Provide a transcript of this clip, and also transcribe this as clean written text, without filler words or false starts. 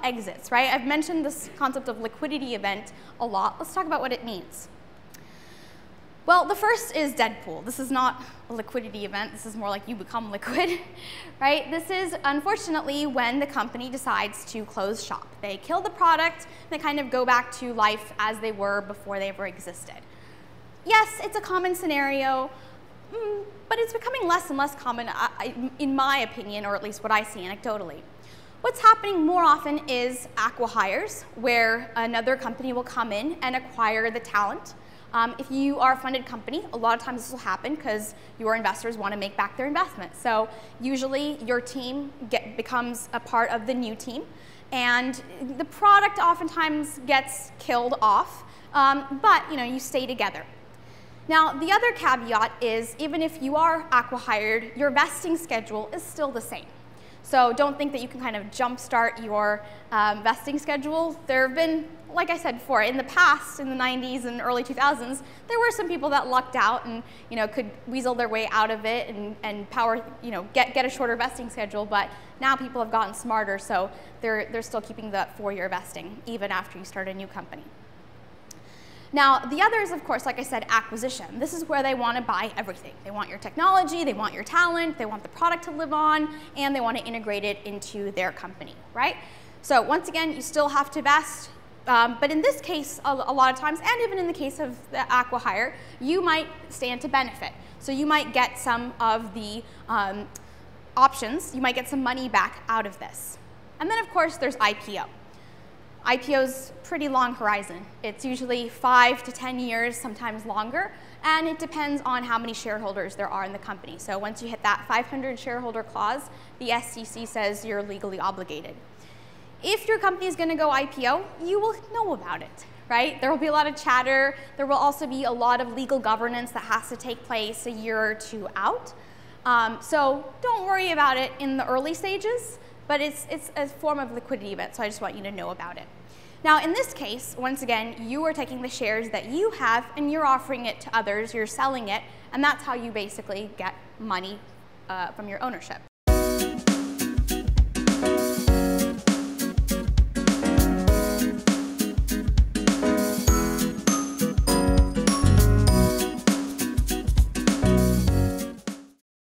exits, right? I've mentioned this concept of liquidity event a lot. Let's talk about what it means. Well, the first is Deadpool. This is not a liquidity event. This is more like you become liquid, right? This is, unfortunately, when the company decides to close shop. They kill the product, they kind of go back to life as they were before they ever existed. Yes, it's a common scenario, but it's becoming less and less common, in my opinion, or at least what I see anecdotally. What's happening more often is acqui-hires, where another company will come in and acquire the talent. If you are a funded company, a lot of times this will happen because your investors want to make back their investment. So usually your team becomes a part of the new team, and the product oftentimes gets killed off, but you stay together. Now, the other caveat is even if you are acqui-hired, your vesting schedule is still the same. So don't think that you can kind of jumpstart your vesting schedule. There have been, like I said before, in the past, in the 90s and early 2000s, there were some people that lucked out and could weasel their way out of it and get a shorter vesting schedule. But now people have gotten smarter, so they're still keeping the 4-year vesting even after you start a new company. Now, the other is, of course, like I said, acquisition. This is where they want to buy everything. They want your technology, they want your talent, they want the product to live on, and they want to integrate it into their company, right? So once again, you still have to vest, but in this case, a lot of times, and even in the case of the acqui-hire, you might stand to benefit. So you might get some of the options, you might get some money back out of this. And then, of course, there's IPO. IPO's pretty long horizon. It's usually 5 to 10 years, sometimes longer, and it depends on how many shareholders there are in the company. So once you hit that 500 shareholder clause, the SEC says you're legally obligated. If your company is going to go IPO, you will know about it, right? There will be a lot of chatter. There will also be a lot of legal governance that has to take place a year or two out. So don't worry about it in the early stages. But it's a form of liquidity event, so I just want you to know about it. Now, in this case, once again, you are taking the shares that you have and you're offering it to others, you're selling it, and that's how you basically get money from your ownership.